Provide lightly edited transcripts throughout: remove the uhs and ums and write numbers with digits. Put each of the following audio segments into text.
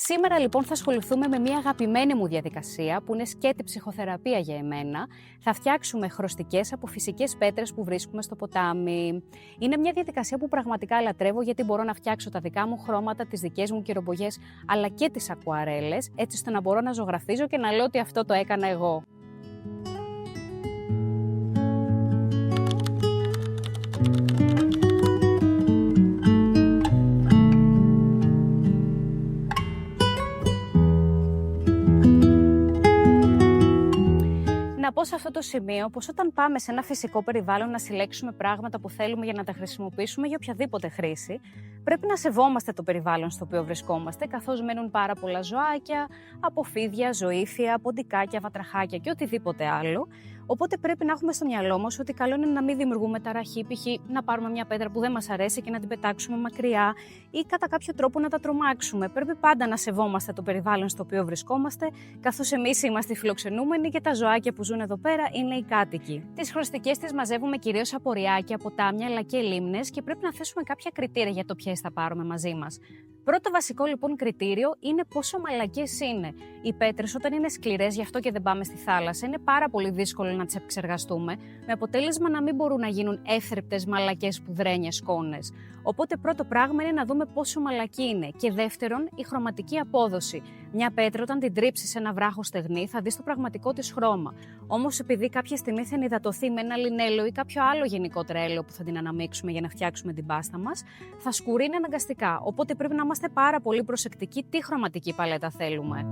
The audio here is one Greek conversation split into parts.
Σήμερα λοιπόν θα ασχοληθούμε με μια αγαπημένη μου διαδικασία που είναι σκέτη ψυχοθεραπεία για εμένα. Θα φτιάξουμε χρωστικές από φυσικές πέτρες που βρίσκουμε στο ποτάμι. Είναι μια διαδικασία που πραγματικά λατρεύω γιατί μπορώ να φτιάξω τα δικά μου χρώματα, τις δικές μου κυρομπογιές αλλά και τις ακουαρέλες, έτσι ώστε να μπορώ να ζωγραφίζω και να λέω ότι αυτό το έκανα εγώ. Να πω σε αυτό το σημείο πως όταν πάμε σε ένα φυσικό περιβάλλον να συλλέξουμε πράγματα που θέλουμε για να τα χρησιμοποιήσουμε για οποιαδήποτε χρήση, πρέπει να σεβόμαστε το περιβάλλον στο οποίο βρισκόμαστε, καθώς μένουν πάρα πολλά ζωάκια, αποφύδια, ζωήφια, ποντικάκια, βατραχάκια και οτιδήποτε άλλο. Οπότε πρέπει να έχουμε στο μυαλό μας ότι καλό είναι να μην δημιουργούμε ταραχή, π.χ. να πάρουμε μια πέτρα που δεν μας αρέσει και να την πετάξουμε μακριά ή κατά κάποιο τρόπο να τα τρομάξουμε. Πρέπει πάντα να σεβόμαστε το περιβάλλον στο οποίο βρισκόμαστε, καθώς εμείς είμαστε οι φιλοξενούμενοι και τα ζωάκια που ζουν εδώ πέρα είναι οι κάτοικοι. Τις χρωστικές τις μαζεύουμε κυρίως από ριάκια, ποτάμια αλλά και λίμνες και πρέπει να θέσουμε κάποια κριτήρια για το ποιες θα πάρουμε μαζί μας. Πρώτο βασικό λοιπόν κριτήριο είναι πόσο μαλακές είναι. Οι πέτρες όταν είναι σκληρές, γι' αυτό και δεν πάμε στη θάλασσα, είναι πάρα πολύ δύσκολο να τις επεξεργαστούμε, με αποτέλεσμα να μην μπορούν να γίνουν εύθρεπτες μαλακές πουδρένιες σκόνες. Οπότε πρώτο πράγμα είναι να δούμε πόσο μαλακή είναι. Και δεύτερον, η χρωματική απόδοση. Μια πέτρα όταν την τρίψεις σε ένα βράχο στεγνή θα δεις το πραγματικό της χρώμα. Όμως επειδή κάποια στιγμή θα ενυδατωθεί με ένα λινέλαιο ή κάποιο άλλο γενικότερο έλαιο που θα την αναμίξουμε για να φτιάξουμε την πάστα μας, θα σκουρίνει αναγκαστικά. Οπότε πρέπει να είμαστε πάρα πολύ προσεκτικοί τι χρωματική παλέτα θέλουμε.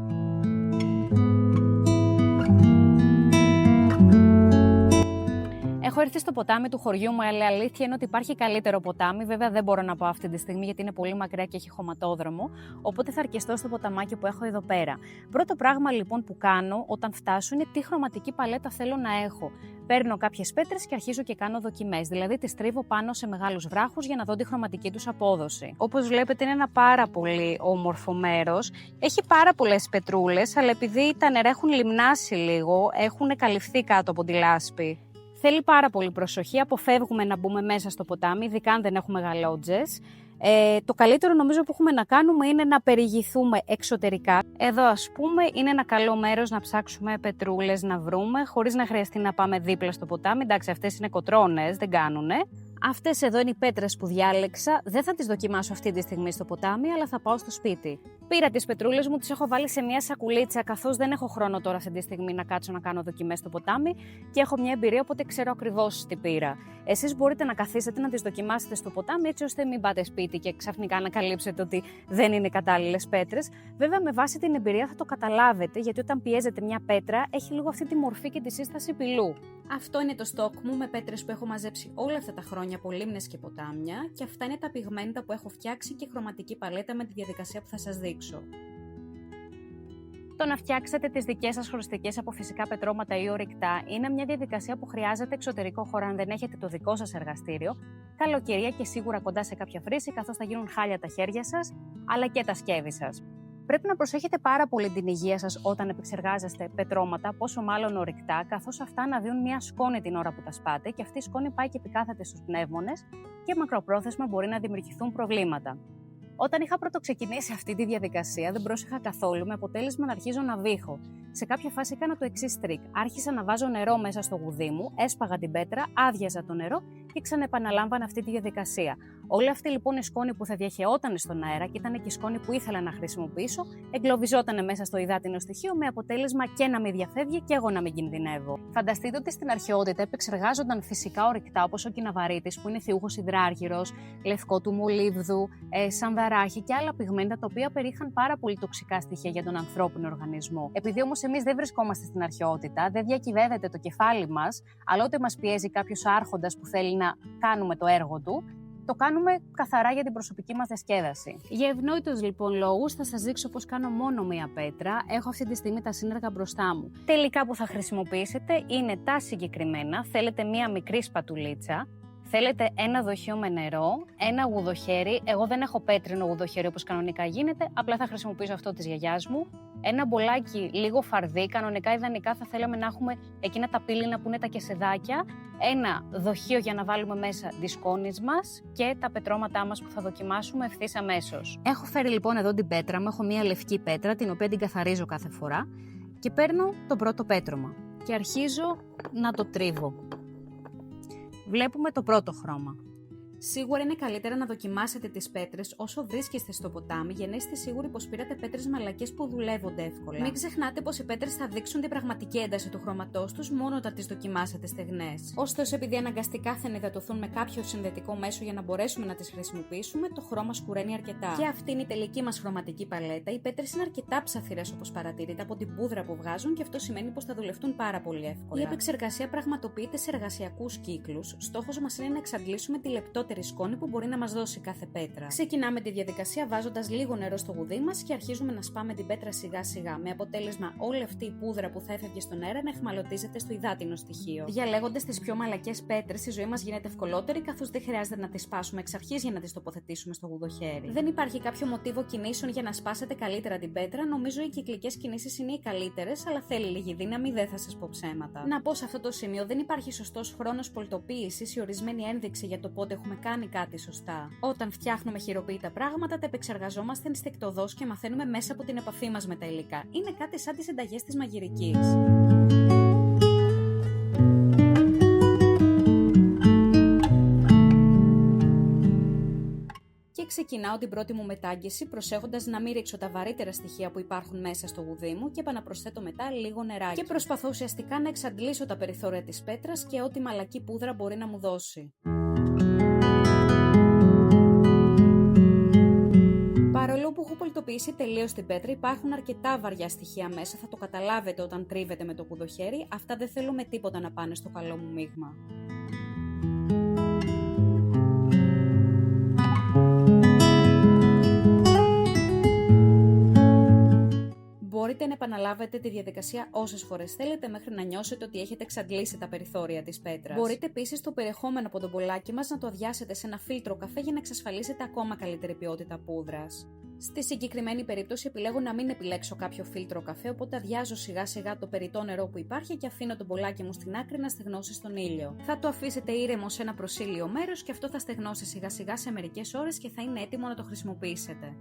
Έχω έρθει στο ποτάμι του χωριού μου, αλλά αλήθεια είναι ότι υπάρχει καλύτερο ποτάμι. Βέβαια, δεν μπορώ να πάω αυτή τη στιγμή γιατί είναι πολύ μακριά και έχει χωματόδρομο. Οπότε θα αρκεστώ στο ποταμάκι που έχω εδώ πέρα. Πρώτο πράγμα λοιπόν που κάνω όταν φτάσω είναι τι χρωματική παλέτα θέλω να έχω. Παίρνω κάποιες πέτρες και αρχίζω και κάνω δοκιμές. Δηλαδή, τις τρίβω πάνω σε μεγάλους βράχους για να δω τη χρωματική τους απόδοση. Όπως βλέπετε, είναι ένα πάρα πολύ όμορφο μέρος. Έχει πάρα πολλές πετρούλες, αλλά επειδή τα νερά έχουν λιμνάσει λίγο, έχουν καλυφθεί κάτω από τη λάσπη. Θέλει πάρα πολύ προσοχή, αποφεύγουμε να μπούμε μέσα στο ποτάμι, ειδικά αν δεν έχουμε γαλότζες. Το καλύτερο νομίζω που έχουμε να κάνουμε είναι να περιηγηθούμε εξωτερικά. Εδώ ας πούμε είναι ένα καλό μέρος να ψάξουμε πετρούλες να βρούμε, χωρίς να χρειαστεί να πάμε δίπλα στο ποτάμι. Εντάξει, αυτές είναι κοτρώνες, δεν κάνουνε. Αυτές εδώ είναι οι πέτρες που διάλεξα. Δεν θα τις δοκιμάσω αυτή τη στιγμή στο ποτάμι, αλλά θα πάω στο σπίτι. Πήρα τις πετρούλες μου, τις έχω βάλει σε μια σακουλίτσα, καθώς δεν έχω χρόνο τώρα αυτή τη στιγμή να κάτσω να κάνω δοκιμές στο ποτάμι και έχω μια εμπειρία, οπότε ξέρω ακριβώς τι πήρα. Εσείς μπορείτε να καθίσετε να τις δοκιμάσετε στο ποτάμι, έτσι ώστε μην πάτε σπίτι και ξαφνικά ανακαλύψετε ότι δεν είναι κατάλληλες πέτρες. Βέβαια, με βάση την εμπειρία θα το καταλάβετε, γιατί όταν πιέζετε μια πέτρα, έχει λίγο αυτή τη μορφή και τη σύσταση πυλού. Αυτό είναι το στόκ μου με πέτρες που έχω μαζέψει όλα αυτά τα χρόνια από λίμνες και ποτάμια και αυτά είναι τα πιγμέντα που έχω φτιάξει και χρωματική παλέτα με τη διαδικασία που θα σας δείξω. Το να φτιάξετε τις δικές σας χρωστικές από φυσικά πετρώματα ή ορυκτά είναι μια διαδικασία που χρειάζεται εξωτερικό χώρο αν δεν έχετε το δικό σας εργαστήριο, καλοκαιρία και σίγουρα κοντά σε κάποια βρύση, καθώς θα γίνουν χάλια τα χέρια σας αλλά και τα σκεύη σας. Πρέπει να προσέχετε πάρα πολύ την υγεία σας όταν επεξεργάζεστε πετρώματα, πόσο μάλλον ορυκτά, καθώς αυτά αναδύουν μια σκόνη την ώρα που τα σπάτε και αυτή η σκόνη πάει και επικάθεται στους πνεύμονες και μακροπρόθεσμα μπορεί να δημιουργηθούν προβλήματα. Όταν είχα πρώτο ξεκινήσει αυτή τη διαδικασία, δεν πρόσεχα καθόλου, με αποτέλεσμα να αρχίζω να βύχω. Σε κάποια φάση έκανα το εξής τρίκ. Άρχισα να βάζω νερό μέσα στο γουδί μου, έσπαγα την πέτρα, άδειαζα το νερό και ξαναεπαναλάμβανα αυτή τη διαδικασία. Όλη αυτή λοιπόν η σκόνη που θα διαχεόταν στον αέρα και ήταν και η σκόνη που ήθελα να χρησιμοποιήσω, εγκλωβιζόταν μέσα στο υδάτινο στοιχείο με αποτέλεσμα και να μην διαφεύγει και εγώ να μην κινδυνεύω. Φανταστείτε ότι στην αρχαιότητα επεξεργάζονταν φυσικά ορυκτά όπως ο κιναβαρίτης που είναι θιούχος υδράργυρος, λευκό του μολύβδου, σανδαράχη και άλλα πιγμέντα τα οποία περιείχαν πάρα πολύ τοξικά στοιχεία για τον ανθρώπινο οργανισμό. Επειδή όμως εμείς δεν βρισκόμαστε στην αρχαιότητα, δεν διακυβεύεται το κεφάλι μας, αλλά όταν μας πιέζει κάποιος άρχοντας που θέλει να κάνουμε το έργο του, το κάνουμε καθαρά για την προσωπική μας διασκέδαση. Για ευνόητους λοιπόν λόγους θα σας δείξω πώς κάνω μόνο μία πέτρα. Έχω αυτή τη στιγμή τα σύνεργα μπροστά μου. Τελικά που θα χρησιμοποιήσετε είναι τα συγκεκριμένα. Θέλετε μία μικρή σπατουλίτσα. Θέλετε ένα δοχείο με νερό, ένα γουδοχέρι. Εγώ δεν έχω πέτρινο γουδοχέρι όπως κανονικά γίνεται, απλά θα χρησιμοποιήσω αυτό της γιαγιάς μου. Ένα μπολάκι λίγο φαρδί, κανονικά ιδανικά θα θέλαμε να έχουμε εκείνα τα πύληνα που είναι τα κεσεδάκια. Ένα δοχείο για να βάλουμε μέσα τις σκόνης μας και τα πετρώματά μας που θα δοκιμάσουμε ευθύς αμέσως. Έχω φέρει λοιπόν εδώ την πέτρα μου, έχω μία λευκή πέτρα την οποία την καθαρίζω κάθε φορά και παίρνω το πρώτο πέτρωμα και αρχίζω να το τρίβω. Βλέπουμε το πρώτο χρώμα. Σίγουρα είναι καλύτερα να δοκιμάσετε τις πέτρες όσο βρίσκεστε στο ποτάμι για να είστε σίγουροι πως πήρατε πέτρες μαλακές που δουλεύονται εύκολα. Μην ξεχνάτε πως οι πέτρες θα δείξουν την πραγματική ένταση του χρώματός τους μόνο όταν τις δοκιμάσετε στεγνές. Ωστόσο, επειδή αναγκαστικά θα ενυδατωθούν με κάποιο συνδετικό μέσο για να μπορέσουμε να τις χρησιμοποιήσουμε, το χρώμα σκουραίνει αρκετά. Και αυτή είναι η τελική μας χρωματική παλέτα. Οι πέτρες είναι αρκετά ψαθυρές όπως παρατηρείτε από την πούδρα που βγάζουν και αυτό σημαίνει πως θα δουλευτούν πάρα πολύ εύκολα. Η επεξεργασία πραγματοποιείται σε εργασιακούς κύκλους. Στόχος μας είναι να εξαντλήσουμε τη λεπτότερη σκόνη που μπορεί να μας δώσει κάθε πέτρα. Ξεκινάμε τη διαδικασία βάζοντας λίγο νερό στο γουδί μας και αρχίζουμε να σπάμε την πέτρα σιγά σιγά, με αποτέλεσμα όλη αυτή η πούδρα που θα έφευγε στον αέρα να εχμαλωτίζεται στο υδάτινο στοιχείο. Διαλέγοντας τις πιο μαλακές πέτρες, η ζωή μας γίνεται ευκολότερη, καθώς δεν χρειάζεται να τις σπάσουμε εξ αρχής για να τις τοποθετήσουμε στο γουδοχέρι. Δεν υπάρχει κάποιο μοτίβο κινήσεων για να σπάσετε καλύτερα την πέτρα. Νομίζω οι κυκλικές κινήσεις είναι οι καλύτερες, αλλά θέλει λίγη δύναμη, δεν θα σας πω ψέματα. Να πω σε αυτό το σημείο, δεν υπάρχει σωστός χρόνος πολτοποίησης ή ορισμένη ένδειξη για το πότε έχουμε κάνει κάτι σωστά. Όταν φτιάχνουμε χειροποίητα πράγματα, τα επεξεργαζόμαστε ενστικτωδώς και μαθαίνουμε μέσα από την επαφή μας με τα υλικά. Είναι κάτι σαν τις συνταγές της μαγειρικής. Και ξεκινάω την πρώτη μου μετάγγιση προσέχοντας να μην ρίξω τα βαρύτερα στοιχεία που υπάρχουν μέσα στο γουδί μου και επαναπροσθέτω μετά λίγο νεράκι. Και προσπαθώ ουσιαστικά να εξαντλήσω τα περιθώρια της πέτρας και ό,τι μαλακή πούδρα μπορεί να μου δώσει. Παρόλο που έχω πολτοποιήσει τελείως την πέτρα, υπάρχουν αρκετά βαριά στοιχεία μέσα, θα το καταλάβετε όταν τρίβετε με το κουδοχέρι. Αυτά δεν θέλω με τίποτα να πάνε στο καλό μου μείγμα. Μπορείτε να επαναλάβετε τη διαδικασία όσες φορές θέλετε μέχρι να νιώσετε ότι έχετε εξαντλήσει τα περιθώρια της πέτρας. Μπορείτε επίσης το περιεχόμενο από τον μπολάκι μας να το αδειάσετε σε ένα φίλτρο καφέ για να εξασφαλίσετε ακόμα καλύτερη ποιότητα πούδρας. Στη συγκεκριμένη περίπτωση επιλέγω να μην επιλέξω κάποιο φίλτρο καφέ, οπότε αδειάζω σιγά σιγά το περιττό νερό που υπάρχει και αφήνω το μπολάκι μου στην άκρη να στεγνώσει στον ήλιο. Θα το αφήσετε ήρεμο σε ένα προσήλιο μέρος και αυτό θα στεγνώσει σιγά σιγά σε μερικές ώρες και θα είναι έτοιμο να το χρησιμοποιήσετε.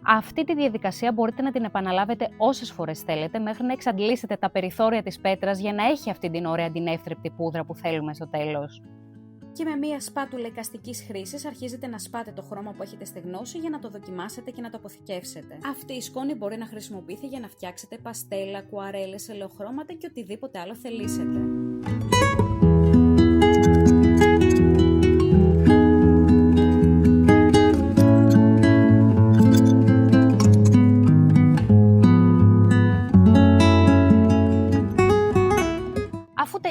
Αυτή τη διαδικασία μπορείτε να την επαναλάβετε όσες φορές θέλετε μέχρι να εξαντλήσετε τα περιθώρια της πέτρας για να έχει αυτή την ωραία την εύθρεπτη πούδρα που θέλουμε στο τέλος. Και με μία σπάτουλα εικαστικής χρήσης αρχίζετε να σπάτε το χρώμα που έχετε στεγνώσει για να το δοκιμάσετε και να το αποθηκεύσετε. Αυτή η σκόνη μπορεί να χρησιμοποιηθεί για να φτιάξετε παστέλα, κουαρέλες, ελαιοχρώματα και οτιδήποτε άλλο θελήσετε.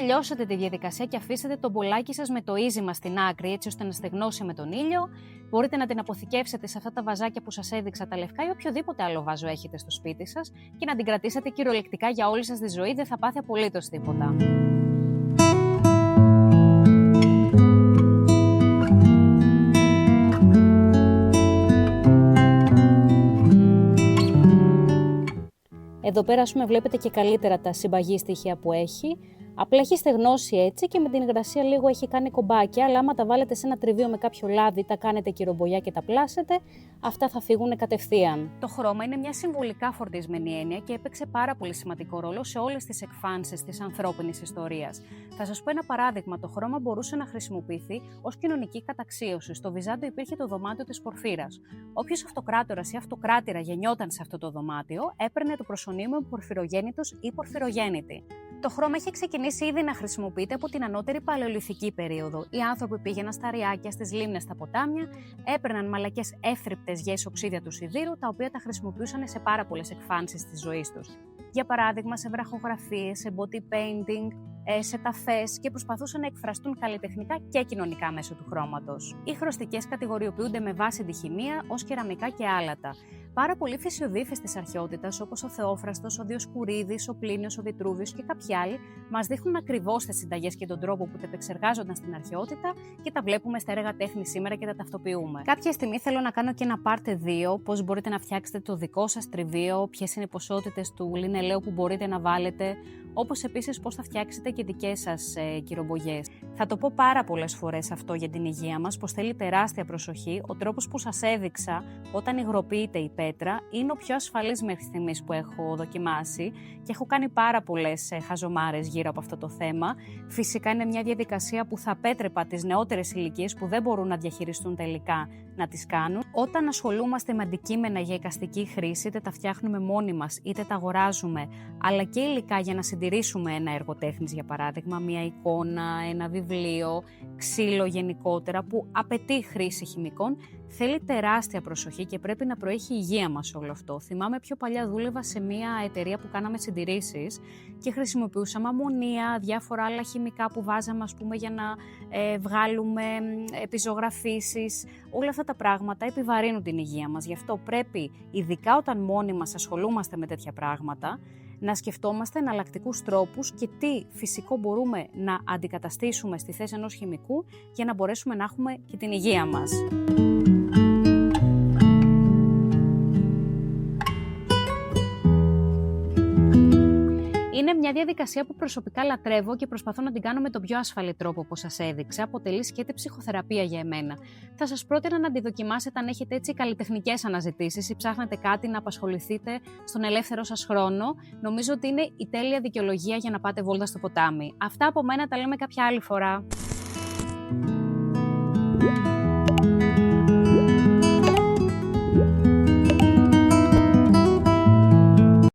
Τελειώσετε τη διαδικασία και αφήσετε το μπολάκι σας με το ίζημα στην άκρη έτσι ώστε να στεγνώσει με τον ήλιο. Μπορείτε να την αποθηκεύσετε σε αυτά τα βαζάκια που σας έδειξα τα λευκά ή οποιοδήποτε άλλο βάζο έχετε στο σπίτι σας και να την κρατήσετε κυριολεκτικά για όλη σας τη ζωή, δεν θα πάθει απολύτως τίποτα. Εδώ πέρα βλέπετε και καλύτερα τα συμπαγή στοιχεία που έχει. Απλά έχει στεγνώσει έτσι και με την υγρασία λίγο έχει κάνει κομπάκια, αλλά άμα τα βάλετε σε ένα τριβείο με κάποιο λάδι, τα κάνετε κυρομπολιά και τα πλάσετε, αυτά θα φύγουν κατευθείαν. Το χρώμα είναι μια συμβολικά φορτισμένη έννοια και έπαιξε πάρα πολύ σημαντικό ρόλο σε όλες τις εκφάνσεις της ανθρώπινης ιστορίας. Θα σας πω ένα παράδειγμα. Το χρώμα μπορούσε να χρησιμοποιηθεί ως κοινωνική καταξίωση. Στο Βυζάντιο υπήρχε το δωμάτιο της Πορφύρας. Όποιος αυτοκράτορας ή αυτοκράτηρα γεννιόταν σε αυτό το δωμάτιο, έπαιρνε το προσωνύμιο Πορφυρογέννητος ή Πορφυρογέννητη. Το χρώμα είχε ξεκινήσει ήδη να χρησιμοποιείται από την ανώτερη παλαιολιθική περίοδο. Οι άνθρωποι πήγαιναν στα ριάκια, στις λίμνες, στα ποτάμια, έπαιρναν μαλακές εύθρεπτες γέες οξύδια του σιδήρου, τα οποία τα χρησιμοποιούσαν σε πάρα πολλές εκφάνσεις της ζωής τους. Για παράδειγμα, σε βραχογραφίες, σε body painting, σε ταφές και προσπαθούσαν να εκφραστούν καλλιτεχνικά και κοινωνικά μέσω του χρώματος. Οι χρωστικές κατηγοριοποιούνται με βάση τη χημεία ως κεραμικά και άλατα. Πάρα πολλοί φυσιοδίφες της αρχαιότητας, όπως ο Θεόφραστος, ο Διοσκουρίδης, ο Πλίνιος, ο Βιτρούβιος και κάποιοι άλλοι, μας δείχνουν ακριβώς τις συνταγές και τον τρόπο που τα επεξεργάζονταν στην αρχαιότητα και τα βλέπουμε στα έργα τέχνης σήμερα και τα ταυτοποιούμε. Κάποια στιγμή θέλω να κάνω και ένα part 2, πώς μπορείτε να φτιάξετε το δικό σας τριβείο, ποιες είναι οι ποσότητες του λινελαίου που μπορείτε να βάλετε, όπως επίσης πώς θα φτιάξετε και δικές σας κυρομπογιές. Θα το πω πάρα πολλές φορές αυτό για την υγεία μας, πως θέλει τεράστια προσοχή. Ο τρόπος που σας έδειξα όταν υγροποιείται η πέτρα είναι ο πιο ασφαλής μέχρι στιγμής που έχω δοκιμάσει και έχω κάνει πάρα πολλές χαζομάρες γύρω από αυτό το θέμα. Φυσικά είναι μια διαδικασία που θα απέτρεπα τις νεότερες ηλικίες που δεν μπορούν να διαχειριστούν τα υλικά να τις κάνουν. Όταν ασχολούμαστε με αντικείμενα για εικαστική χρήση, είτε τα φτιάχνουμε μόνοι μας είτε τα αγοράζουμε, αλλά και υλικά για να συντηρήσουμε ένα έργο τέχνης, για παράδειγμα, μια εικόνα, ένα βιβλίο, ξύλο γενικότερα, που απαιτεί χρήση χημικών, θέλει τεράστια προσοχή και πρέπει να προέχει η υγεία μας όλο αυτό. Θυμάμαι πιο παλιά δούλευα σε μια εταιρεία που κάναμε συντηρήσεις και χρησιμοποιούσαμε αμμονία, διάφορα άλλα χημικά που βάζαμε, ας πούμε, για να βγάλουμε επιζωγραφήσεις. Όλα αυτά τα πράγματα επιβαρύνουν την υγεία μας. Γι' αυτό πρέπει, ειδικά όταν μόνοι μας ασχολούμαστε με τέτοια πράγματα, να σκεφτόμαστε εναλλακτικούς τρόπους και τι φυσικό μπορούμε να αντικαταστήσουμε στη θέση ενός χημικού για να μπορέσουμε να έχουμε και την υγεία μας. Είναι μια διαδικασία που προσωπικά λατρεύω και προσπαθώ να την κάνω με τον πιο ασφαλή τρόπο, όπως σας έδειξα. Αποτελεί σκέτη ψυχοθεραπεία για εμένα. Θα σας πρότεινα να τη δοκιμάσετε αν έχετε έτσι καλλιτεχνικές αναζητήσεις ή ψάχνετε κάτι να απασχοληθείτε στον ελεύθερο σας χρόνο. Νομίζω ότι είναι η τέλεια δικαιολογία για να πάτε βόλτα στο ποτάμι. Αυτά από μένα, τα λέμε κάποια άλλη φορά.